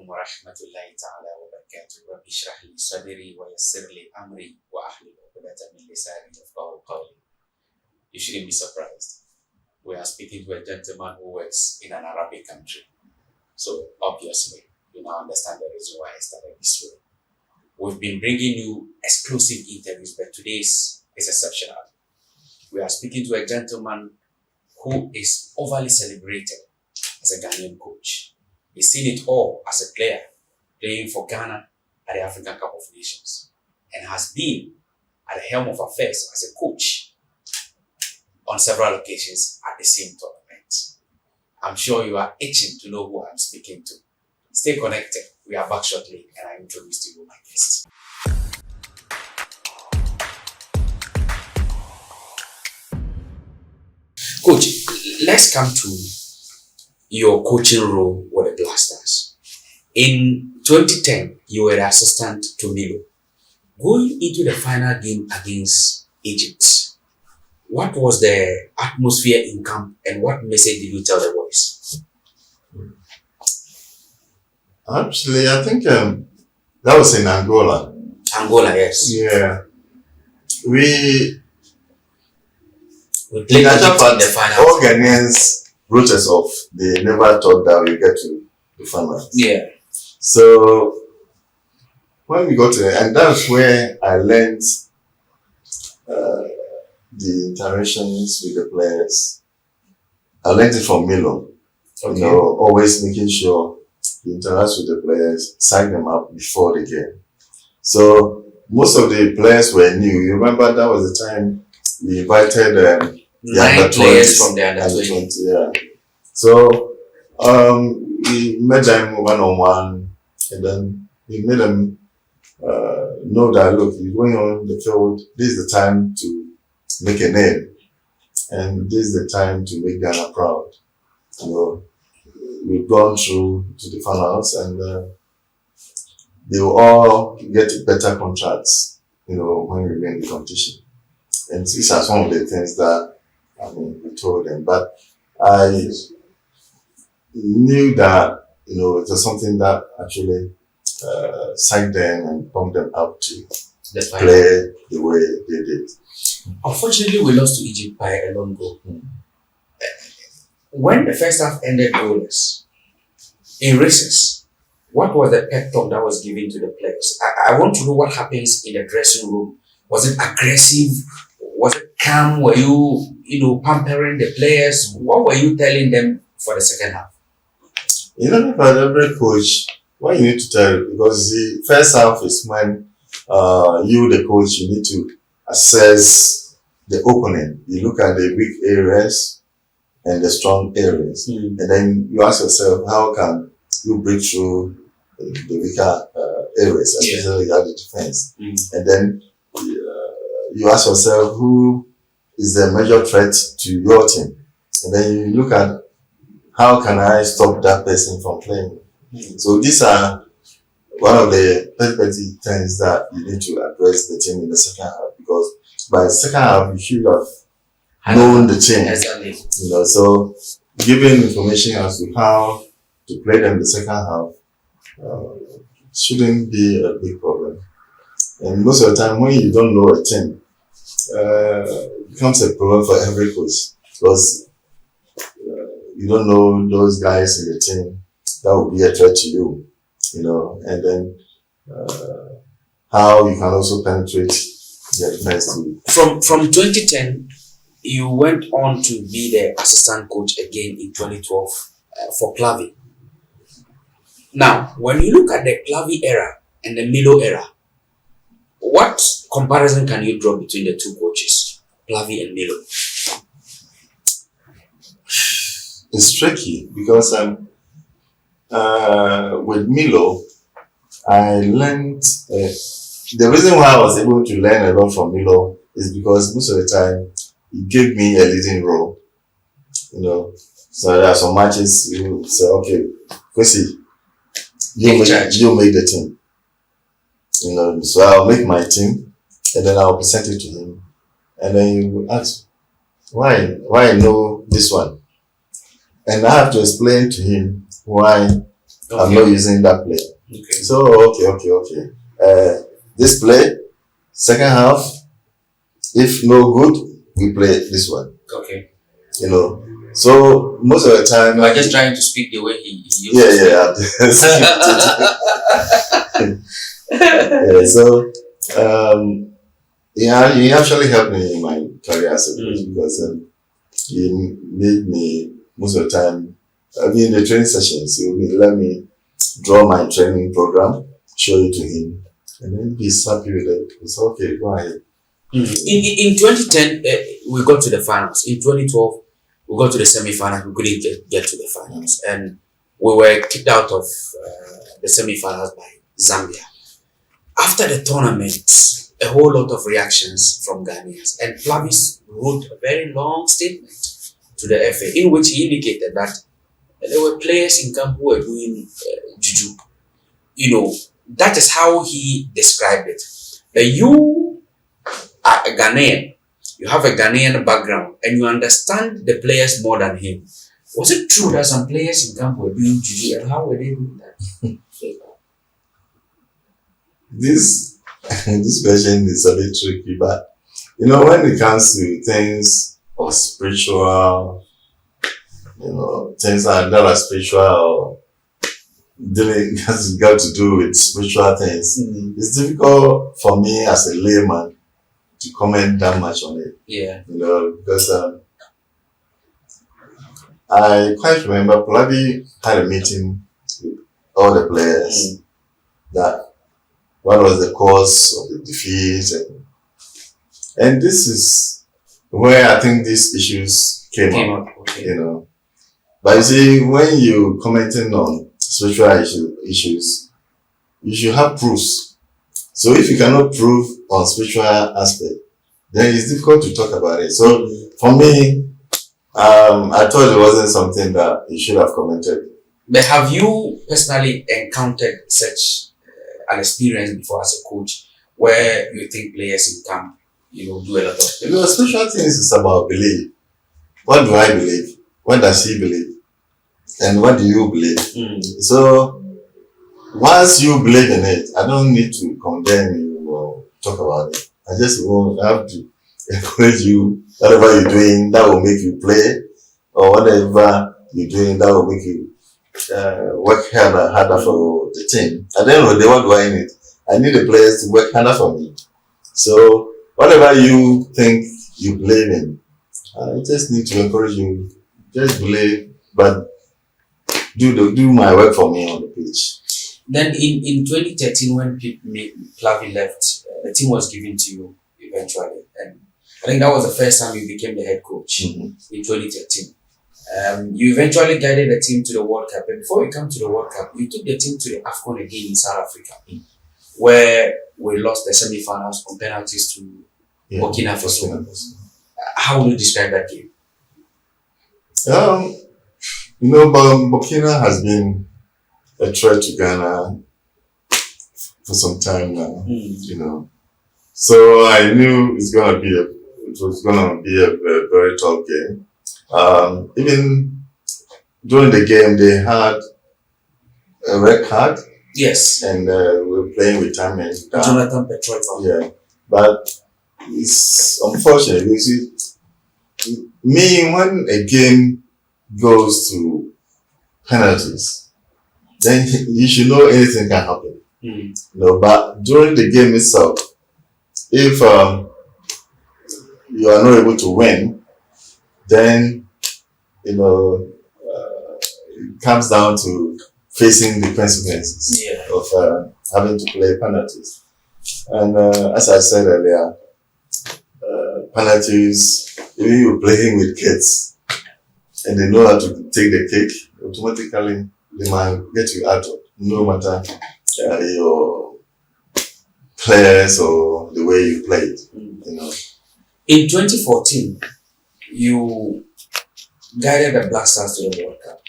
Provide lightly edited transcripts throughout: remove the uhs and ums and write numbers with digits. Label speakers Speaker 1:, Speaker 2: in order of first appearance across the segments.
Speaker 1: ورحمة الله تعالى وبركاته. رب اشرح لي صدري ويسر لي أمري وأحلل عقدة من لساني يفقهوا قولي. You shouldn't be surprised. We are speaking to a gentleman who works in an Arabic country. So obviously, you now understand the reason why I started this way. We've been bringing you exclusive interviews, but today's is exceptional. We are speaking to a gentleman who is overly celebrated as a Ghanaian coach. He's seen it all as a player, playing for Ghana at the African Cup of Nations, and has been at the helm of affairs as a coach on several occasions at the same tournament. I'm sure you are itching to know who I'm speaking to. Stay connected. We are back shortly, and I introduce to you my guest. Coach, let's come to your coaching role with the Blasters. In 2010, you were the assistant to Milo. Going into the final game against Egypt, what was the atmosphere in camp and what message did you tell the boys?
Speaker 2: Actually, I think that was in Angola.
Speaker 1: Angola, yes.
Speaker 2: Yeah. We
Speaker 1: played Egypt in the final.
Speaker 2: All Ghanaians wrote us off. They never thought that we get to the final.
Speaker 1: Yeah.
Speaker 2: So when we got to and that's where I learned the interactions with the players. I learned it from Milo.
Speaker 1: Okay.
Speaker 2: You know, always making sure he interacts with the players, sign them up before the game. So most of the players were new. You remember that was the time we invited the
Speaker 1: 9 players from the under 20.
Speaker 2: Yeah. So we met them one-on-one, and then we made them know that, look, you're going on the field, this is the time to make a name, and this is the time to make Ghana proud. You know, we've gone through to the finals, and they will all get better contracts, you know, when we win the competition. And these are some of the things that we told them. But I knew that, you know, it was something that actually psyched them and pumped them up to play the way they did.
Speaker 1: Unfortunately, we lost to Egypt by a long goal. When the first half ended goalless, in races, what was the pep talk that was given to the players? I want to know what happens in the dressing room. Was it aggressive? Was it calm? Were you pampering the players? What were you telling them for the second half?
Speaker 2: You know, for every coach, what you need to tell, because the first half is when you, the coach, you need to assess the opening. You look at the weak areas and the strong areas. And then you ask yourself, how can you break through the weaker areas, especially at the defense? And then you ask yourself, who is the major threat to your team? And then you look at, how can I stop that person from playing? So these are one of the petty things that you need to address the team in the second half, because by the second half you should have known the team.
Speaker 1: Exactly.
Speaker 2: You know, so giving information as to how to play them the second half shouldn't be a big problem. And most of the time when you don't know a team, it becomes a problem for every coach, because you don't know those guys in the team that will be a threat to you, you know, and then how you can also penetrate their defense team.
Speaker 1: From 2010, you went on to be the assistant coach again in 2012 for Klavi. Now, when you look at the Klavi era and the Milo era, what comparison can you draw between the two coaches, Klavi and Milo?
Speaker 2: It's tricky because with Milo, I learned the reason why I was able to learn a lot from Milo is because most of the time he gave me a leading role. You know, so there are some matches you say, okay, Kwasi, you make the team. You know, so I'll make my team and then I'll present it to him, and then he will ask, why I know this one, and I have to explain to him why I'm not using that player.
Speaker 1: Okay.
Speaker 2: So, okay. This play, second half, if no good, we play this one.
Speaker 1: Okay.
Speaker 2: You know. So, most of the time...
Speaker 1: I'm just trying to speak the way he used to
Speaker 2: speak. Yeah, so, he actually helped me in my career as a coach because he made me, most of the time, in the training sessions, he would let me draw my training program, show it to him, and then he's happy with it. It's okay, go ahead.
Speaker 1: In 2010, we got to the finals. In 2012, we got to the semi-finals. We couldn't get to the finals, and we were kicked out of the semi-finals by Zambia. After the tournament, a whole lot of reactions from Ghanaians, and Flavis wrote a very long statement to the FA in which he indicated that there were players in camp who were doing juju. You know, that is how he described it. You are a Ghanaian, you have a Ghanaian background, and you understand the players more than him. Was it true that some players in camp were doing juju, and how were they doing that?
Speaker 2: This question is a bit tricky, but when it comes to things of spiritual, things that are spiritual or has got to do with spiritual things, it's difficult for me as a layman to comment that much on it.
Speaker 1: Yeah.
Speaker 2: Because I quite remember Pulabi had a meeting with all the players that what was the cause of the defeat, and this is where I think these issues came up.
Speaker 1: Okay.
Speaker 2: But you see, when you commenting on spiritual issues, you should have proofs. So if you cannot prove on spiritual aspect, then it's difficult to talk about it. So for me, I thought it wasn't something that you should have commented.
Speaker 1: But have you personally encountered such an experience before as a coach where you think players in camp, do a lot of things?
Speaker 2: Spiritual things is about belief. What do I believe? What does he believe? And what do you believe? So once you believe in it, I don't need to condemn you or talk about it. I just will have to encourage you. Whatever you're doing, that will make you play, or whatever you're doing, that will make you work harder for the team. At the end of the day, what do I need? I need the players to work harder for me. So whatever you think you believe in, I just need to encourage you. Just believe, but do my work for me on the pitch.
Speaker 1: Then in 2013, when Plavi left, the team was given to you eventually, and I think that was the first time you became the head coach in 2013. You eventually guided the team to the World Cup, and before you come to the World Cup, you took the team to the AFCON again in South Africa, where we lost the semi-finals on penalties to Burkina Faso. How would you describe that game?
Speaker 2: Burkina has been a threat to Ghana for some time now. So I knew it was gonna be a very tough game. Even during the game, they had a red card.
Speaker 1: Yes.
Speaker 2: And we were playing with time and
Speaker 1: Jonathan Petroy.
Speaker 2: Yeah, but it's unfortunate. You see, when a game goes to penalties, then you should know anything can happen. But during the game itself, if you are not able to win, then it comes down to facing the consequences of having to play penalties. And as I said earlier, penalties, even you're playing with kids and they know how to take the kick, automatically they might get you out of no matter your players or the way you played.
Speaker 1: In 2014, you guided the Black Stars to the World Cup,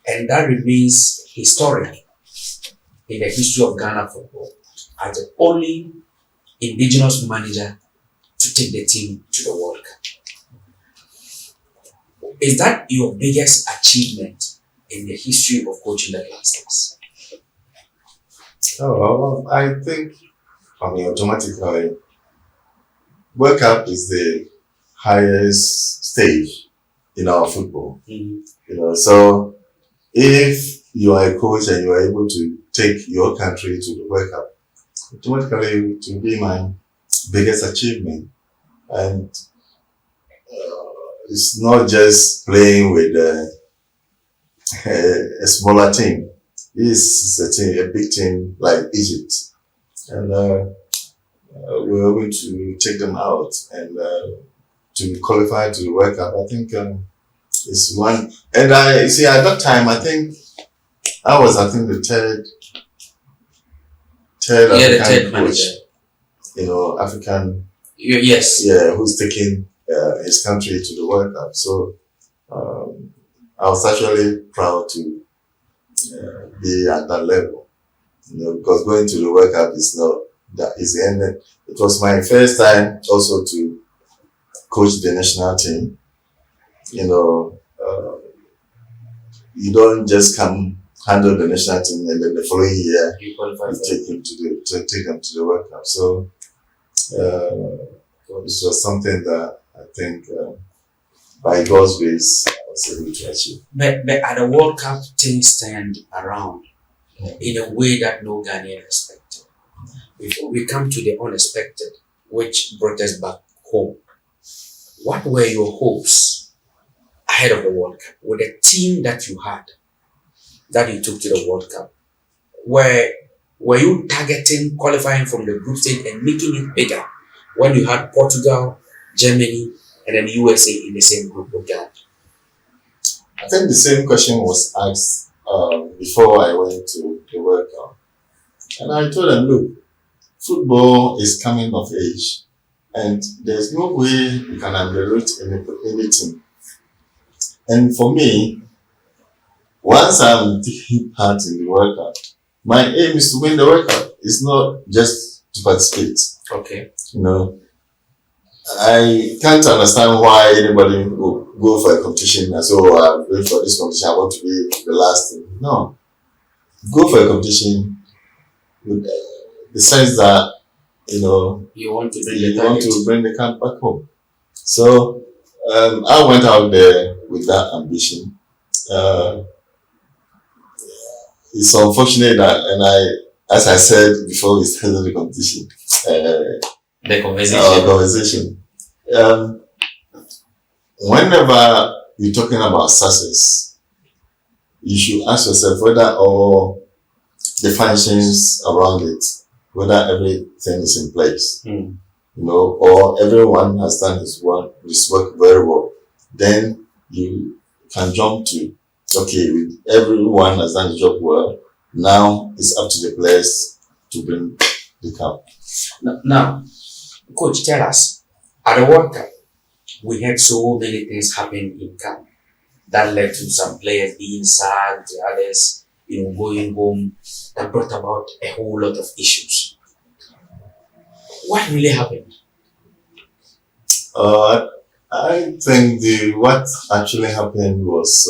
Speaker 1: and that remains historic in the history of Ghana football as the only indigenous manager to take the team to the World Cup. Is that your biggest achievement in the history of coaching the Black Stars?
Speaker 2: Oh, well, I think, automatically, World Cup is the highest stage in our football. So if you are a coach and you are able to take your country to the World Cup, automatically it will be my biggest achievement. And it's not just playing with a smaller team. This is a big team like Egypt, and we're able to take them out and to qualify to the World Cup. I think it's one. And I see at that time, I think the third
Speaker 1: The
Speaker 2: African
Speaker 1: third
Speaker 2: coach,
Speaker 1: manager.
Speaker 2: African,
Speaker 1: Yes.
Speaker 2: who's taking his country to the World Cup. So I was actually proud to be at that level, because going to the World Cup is not that easy. And it was my first time also to coach the national team. You don't just come handle the national team and then the following year
Speaker 1: You qualify
Speaker 2: you take them to the World Cup. So it was something that I think by God's grace I was able to achieve.
Speaker 1: But at the World Cup, things turned around in a way that no Ghanaian expected. Before we come to the unexpected, which brought us back home, what were your hopes ahead of the World Cup with the team that you had, that you took to the World Cup? Were you targeting qualifying from the group stage and making it bigger when you had Portugal, Germany, and then USA in the same group with Ghana?
Speaker 2: I think the same question was asked before I went to the World Cup. And I told them, look, football is coming of age, and there's no way you can underrate anything. And for me, once I'm taking part in the World Cup, my aim is to win the World Cup. It's not just to participate.
Speaker 1: Okay.
Speaker 2: I can't understand why anybody would go for a competition and say, oh, I'm going for this competition, I want to be the last thing. No. Go for a competition with the sense that,
Speaker 1: You want to
Speaker 2: bring the camp back home. So I went out there with that ambition. It's unfortunate that, as I said before we started the competition,
Speaker 1: the
Speaker 2: conversation. Whenever you're talking about success, you should ask yourself whether all the functions around it, whether everything is in place, or everyone has done his work very well. Then you can jump to, okay, everyone has done the job well. Now it's up to the players to bring the cup.
Speaker 1: Now, Coach, tell us, at the World Cup, we had so many things happen in camp that led to some players being sacked, others, going home. That brought about a whole lot of issues. What really happened?
Speaker 2: I think what actually happened was,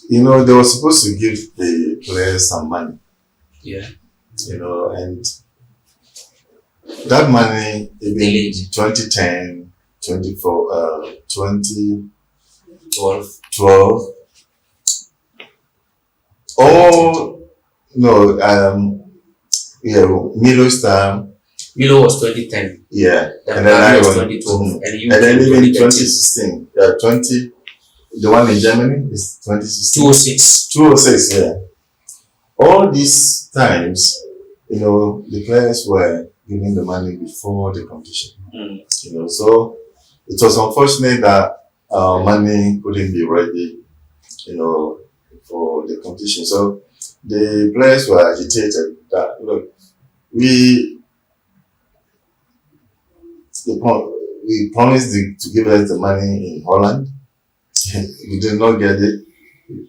Speaker 2: they were supposed to give the players some money.
Speaker 1: Yeah.
Speaker 2: And that money, even 2010, 2012. Oh, no, Milo's time.
Speaker 1: Milo was 2010.
Speaker 2: Yeah.
Speaker 1: And then I was 2012.
Speaker 2: And then even 2016. The one in Germany is 2016. 206, yeah. All these times, the players were giving the money before the competition. So it was unfortunate that our money couldn't be ready, for the competition. So the players were agitated that, look, we promised to give us the money in Holland. We did not get it.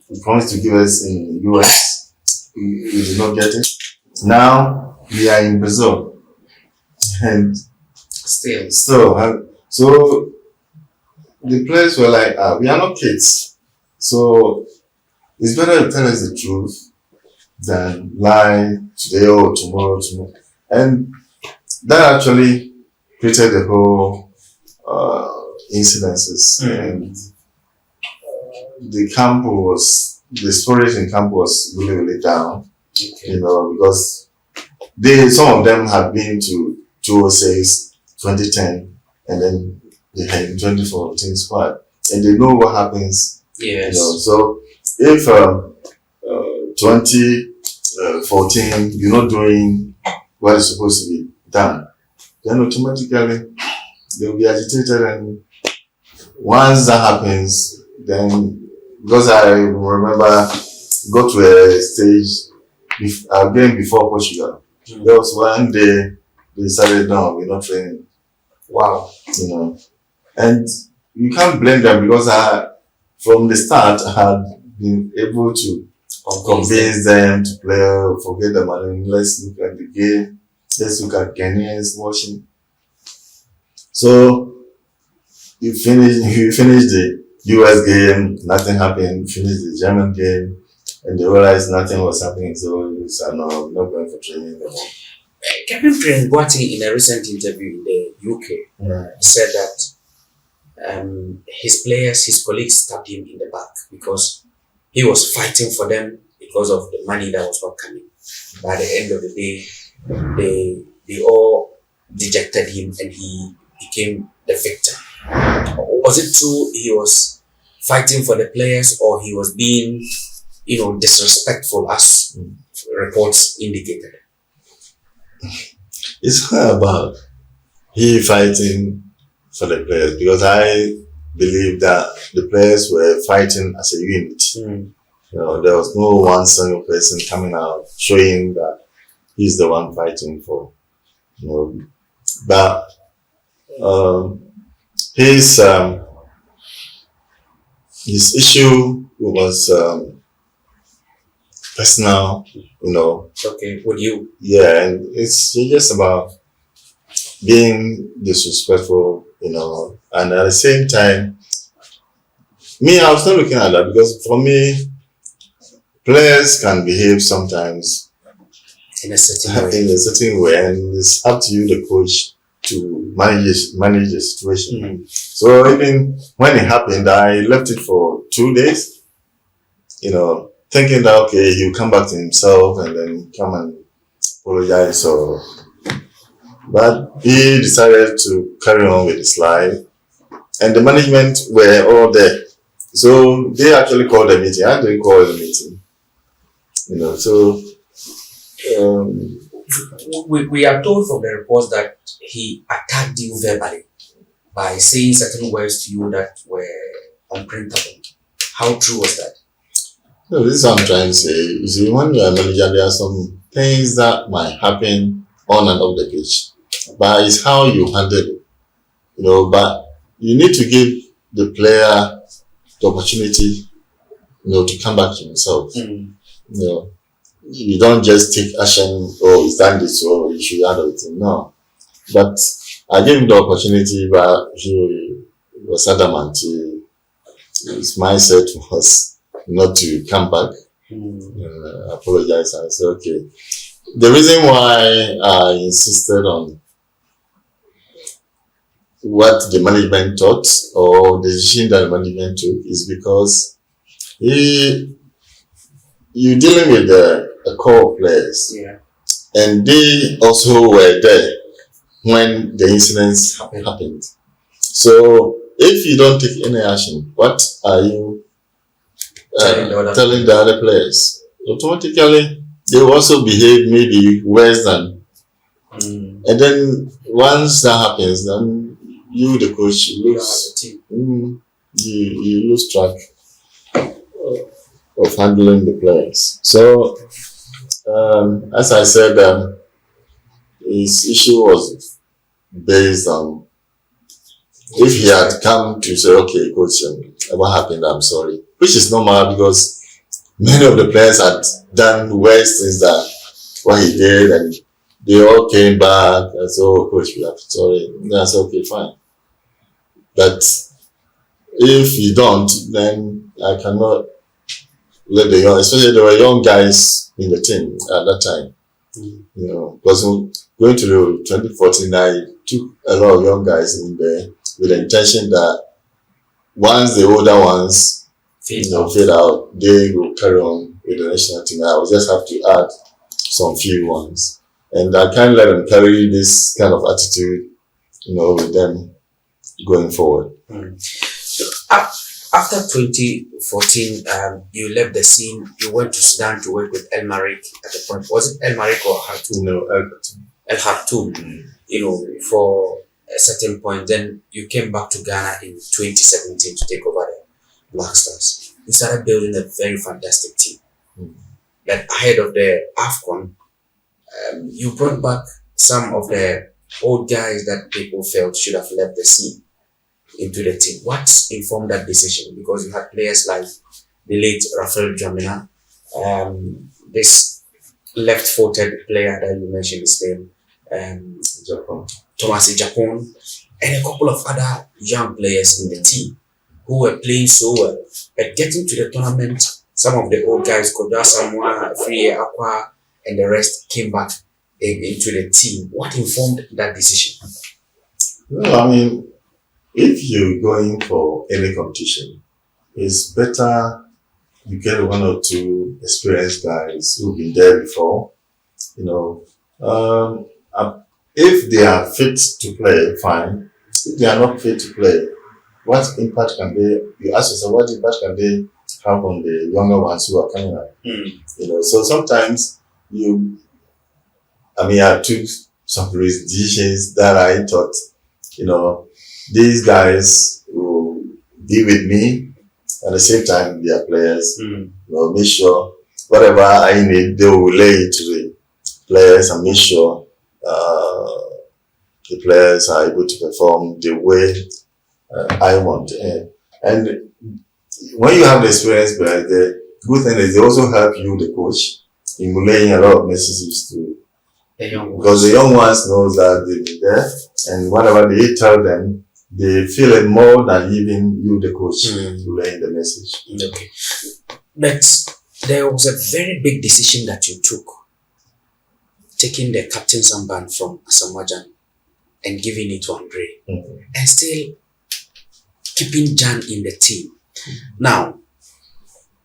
Speaker 2: We promised to give us in US. We did not get it. Now we are in Brazil, and
Speaker 1: still.
Speaker 2: So the players were like, we are not kids. So it's better to tell us the truth than lie today or tomorrow. And that actually created the whole incidences. And the spirit in camp was really, really down.
Speaker 1: Okay.
Speaker 2: You know, because some of them had been to 2006, 2010, and then they had in 2014 squad, and they know what happens.
Speaker 1: Yes.
Speaker 2: You know, so if 2014 you're not doing what is supposed to be done, then automatically they'll be agitated, and once that happens, then because I remember got to a stage again before Portugal. There was one day they decided, no, we're not training.
Speaker 1: Wow.
Speaker 2: You know, and you can't blame them because from the start I had been able to convince them to play, forget the money, let's look at the game, let's look at Ghanaians watching. So you finish the US game, nothing happened, finish the German game, and they realized nothing was happening, so you said, no, I'm not going for training anymore.
Speaker 1: Captain President Boateng, in a recent interview in the UK, said that his colleagues stabbed him in the back because he was fighting for them because of the money that was not coming. By the end of the day, they all dejected him and he became the victim. Was it true he was fighting for the players, or he was being, disrespectful as reports indicated?
Speaker 2: It's not about he fighting for the players, because I believe that the players were fighting as a unit. There was no one single person coming out showing that he's the one fighting for. But his issue was personal,
Speaker 1: Okay, with you?
Speaker 2: Yeah, and it's just about being disrespectful, and at the same time, I was not looking at that, because for me, players can behave sometimes
Speaker 1: in a certain
Speaker 2: way, and it's up to you, the coach, to manage the situation. So even when it happened, I left it for 2 days, thinking that, okay, he'll come back to himself and then come and apologize. But he decided to carry on with his life, and the management were all there. So they actually called a meeting. I didn't call the meeting.
Speaker 1: We are told from the reports that he attacked you verbally by saying certain words to you that were unprintable. How true was that?
Speaker 2: No, this is what I'm trying to say. You see, when you're a manager, there are some things that might happen on and off the pitch, but it's how you handle it. But you need to give the player the opportunity, to come back to himself. You don't just take action, he's done this, so you should handle it. No. But I gave him the opportunity, but he was adamant. His mindset was not to come back. Apologize. I said, okay. The reason why I insisted on what the management thought, or the decision that the management took, is because you're dealing with a core of players, and they also were there when the incidents happened. So if you don't take any action, what are you telling the other players? Automatically, they will also behave maybe worse than. And then once that happens, then you, the coach, you lose track of handling the players. So, as I said, his issue was based on if he had come to say, okay, coach, what happened, I'm sorry, which is normal, because many of the players had done worse things than what he did, and they all came back and said, oh, coach, we are sorry. And I said, okay, fine. But if you don't, then I cannot let the young, especially there were young guys in the team at that time. You know, because going to the 2014, I took a lot of young guys in there with the intention that once the older ones fade out, they will carry on with the national team. I will just have to add some few ones, and I can't let them carry this kind of attitude, you know, with them going forward.
Speaker 1: So, after 2014, you left the scene. You went to Sudan to work with El Marik at the point. Was it El Marik or Khartoum?
Speaker 2: No, El Khartoum.
Speaker 1: El Khartoum. You know, for a certain point. Then you came back to Ghana in 2017 to take over the Black Stars. You started building a very fantastic team. But ahead of the AFCON, you brought back some of the old guys that people felt should have left the scene into the team. What informed that decision? Because you had players like the late Rafael Jamina, this left-footed player that you mentioned his name, Thomas Japon, and a couple of other young players in the team who were playing so well. But getting to the tournament, some of the old guys, Asamoah Gyan, and the rest came back into the team. What informed that decision?
Speaker 2: Well, I mean, if you're going for any competition, it's better you get one or two experienced guys who've been there before. You know, if they are fit to play, fine. If they are not fit to play, what impact can they? You ask yourself, what impact can they have on the younger ones who are coming up? You know, so sometimes I took some decisions that I thought, you know, these guys will be with me at the same time. They are players. You know, make sure whatever I need, they will relay it to the players and make sure the players are able to perform the way I want. And when you have the experience, but the good thing is they also help you, the coach, in relaying a lot of messages to because the young ones knows that they'll be there, and whatever they tell them, they feel it more than even you, the coach, relaying the message.
Speaker 1: Okay. But there was a very big decision that you took, taking the captain's armband from Asamoah Gyan and giving it to Andre, and still keeping Gyan in the team. Now,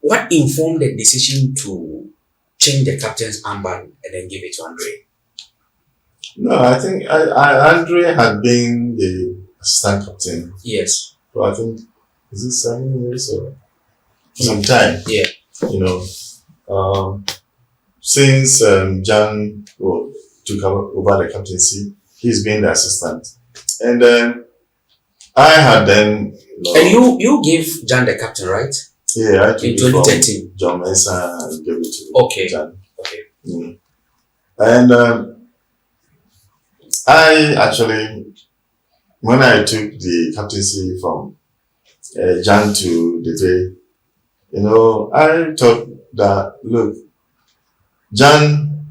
Speaker 1: what informed the decision to change the captain's armband and then give it to Andre?
Speaker 2: No, I think Andre had been the assistant captain.
Speaker 1: Yes.
Speaker 2: For I think, is it 7 years or some time?
Speaker 1: Yeah.
Speaker 2: You know, since Gyan took over the captaincy, he's been the assistant. And then I had then.
Speaker 1: And you gave Gyan the captain, right?
Speaker 2: Yeah, I took
Speaker 1: in 2013.
Speaker 2: John Mensah and gave it to Gyan.
Speaker 1: Okay.
Speaker 2: And I actually, when I took the captaincy from Gyan to Dete, you know, I thought that, look, Gyan,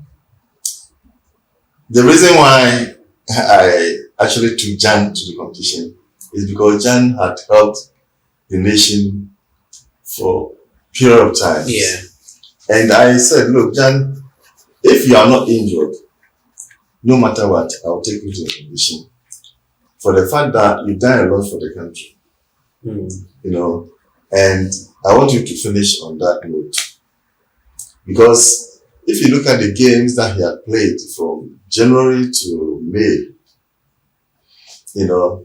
Speaker 2: the reason why I actually took Gyan to the competition is because Gyan had helped the nation for a period of time.
Speaker 1: Yeah.
Speaker 2: And I said, look, Gyan, if you are not injured, no matter what, I'll take you to the competition. For the fact that you've done a lot for the country. You know, and I want you to finish on that note. Because if you look at the games that he had played from January to May, you know,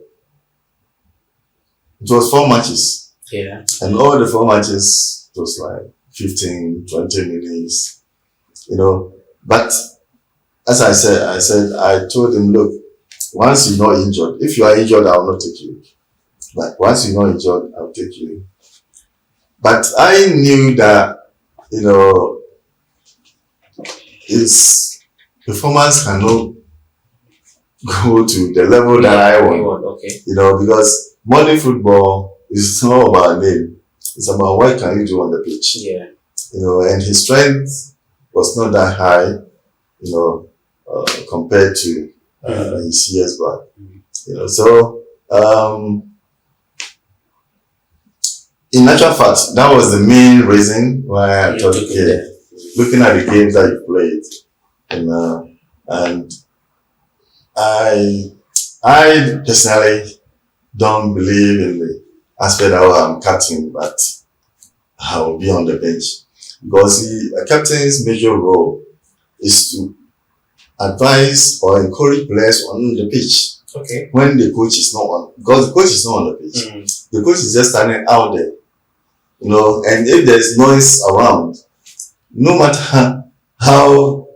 Speaker 2: it was 4 matches.
Speaker 1: Yeah.
Speaker 2: And all the 4 matches, it was like 15, 20 minutes, you know. But as I told him, look, once you're not injured, if you are injured, I will not take you. But once you're not injured, I'll take you. But I knew that, you know, his performance cannot go to the level that I want.
Speaker 1: Okay.
Speaker 2: You know, because modern football is not about name. It's about what can you do on the pitch.
Speaker 1: Yeah.
Speaker 2: You know, and his strength was not that high, you know, compared to his years back. You know, so in actual fact, that was the main reason why I thought, okay, looking at the games that you played, and I personally don't believe in the aspect that I'm captain, but I will be on the bench because a captain's major role is to advise or encourage players on the pitch.
Speaker 1: Okay.
Speaker 2: When the coach is not on, because the coach is not on the pitch, the coach is just standing out there, and if there's noise around, no matter how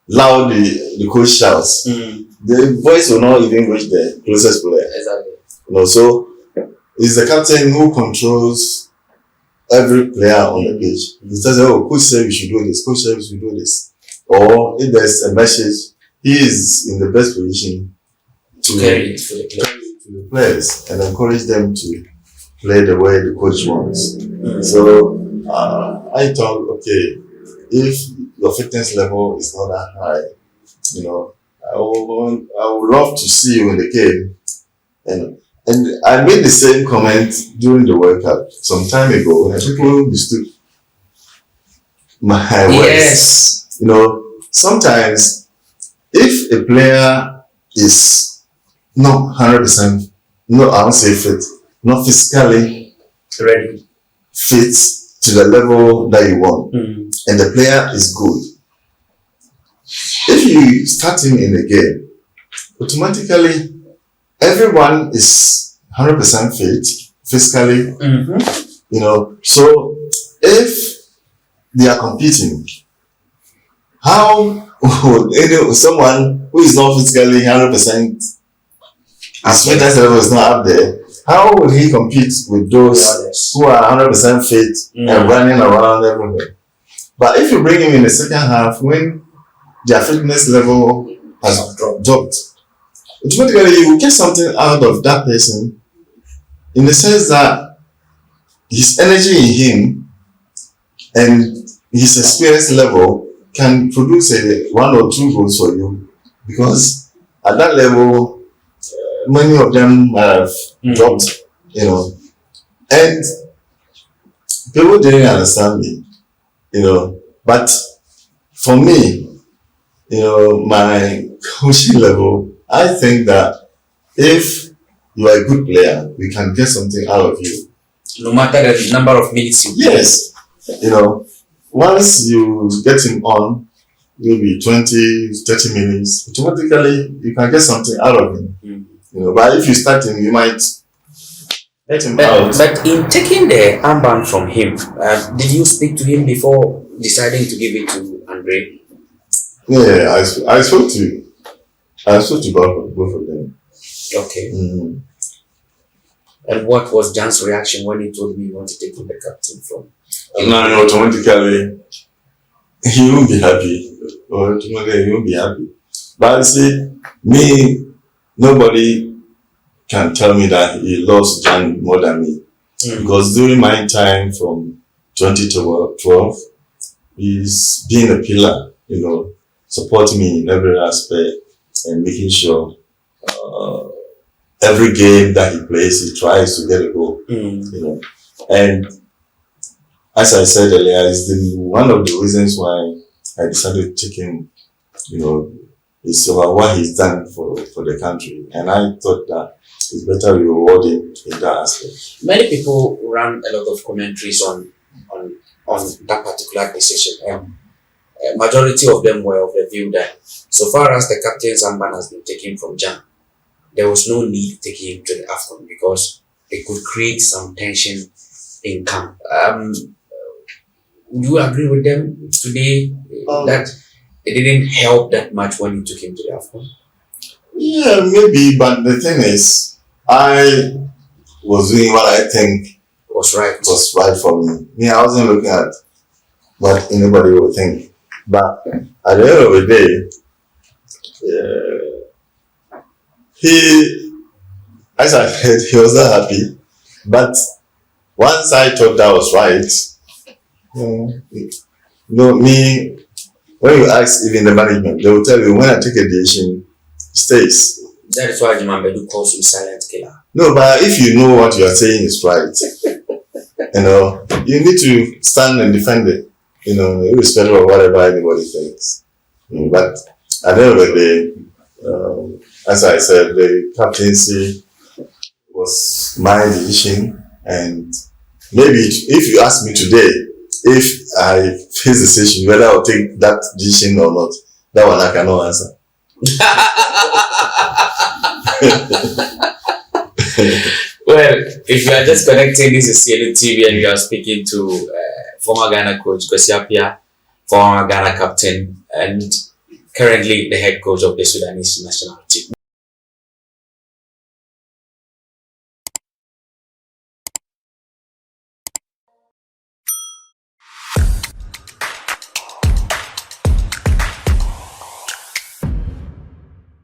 Speaker 2: loud the coach shouts, the voice will not even reach the closest player.
Speaker 1: Exactly.
Speaker 2: So it's the captain who controls every player on the pitch. He says, "Oh, coach said we should do this. Coach said we should do this." Or if there's a message, he is in the best position to
Speaker 1: carry it for
Speaker 2: the players and encourage them to play the way the coach wants. So I thought, okay, if your fitness level is not that high, I would love to see you in the game. And I made the same comment during the World Cup some time ago, and people mistook my words.
Speaker 1: Yes.
Speaker 2: Sometimes if a player is not 100%, no, I won't say fit, not physically
Speaker 1: ready,
Speaker 2: fit to the level that you want, and the player is good, if you start him in a game, automatically everyone is 100% fit physically, so if they are competing, how would someone who is not physically 100%, his fitness level is not up there, how will he compete with those who are 100% fit and running around everywhere? But if you bring him in the second half when their fitness level has dropped, automatically you will get something out of that person in the sense that his energy in him and his experience level can produce one or two goals for you, because at that level many of them have dropped, and people didn't understand me, but for me, my coaching level, I think that if you are a good player, we can get something out of you.
Speaker 1: No matter the number of minutes you play.
Speaker 2: Yes. Once you get him on, maybe 20, 30 minutes, automatically you can get something out of him. But if you start him, you might let him out.
Speaker 1: But in taking the armband from him, did you speak to him before deciding to give it to Andre?
Speaker 2: Yeah, I spoke to both of them.
Speaker 1: Okay. And what was Jan's reaction when he told me he wanted to take the captain from?
Speaker 2: No, automatically he won't be happy. Automatically he won't be happy. But see, me, nobody can tell me that he loves Jan more than me. Because during my time from 2012, he's been a pillar, supporting me in every aspect and making sure every game that he plays, he tries to get a goal. And as I said earlier, it's one of the reasons why I decided to take him, it's about what he's done for the country. And I thought that it's better we reward him in that aspect.
Speaker 1: Many people ran a lot of commentaries on that particular decision. Majority of them were of the view that so far as the captain's armband has been taken from Jan, there was no need to take him to the AFCON because it could create some tension in camp. Do you agree with them today that it didn't help that much when you took him to the AFCON?
Speaker 2: Yeah, maybe, but the thing is, I was doing what I think
Speaker 1: was
Speaker 2: right for me. I wasn't looking at what anybody would think. But at the end of the day, as I said, he was not happy. But once I thought that was right, me, when you ask even the management, they will tell you when I take a decision, it stays.
Speaker 1: That is why Jimambedu calls you silent killer.
Speaker 2: No, but if you know what you are saying is right, you need to stand and defend it, irrespective of whatever anybody thinks. But at the end of the day, as I said, the captaincy was my decision, and maybe if you ask me today, if I face the decision whether I'll take that decision or not, that one I cannot answer.
Speaker 1: Well, if you are just connecting, this is CNN TV and you are speaking to former Ghana coach Kwasi Appiah, former Ghana captain, and currently the head coach of the Sudanese national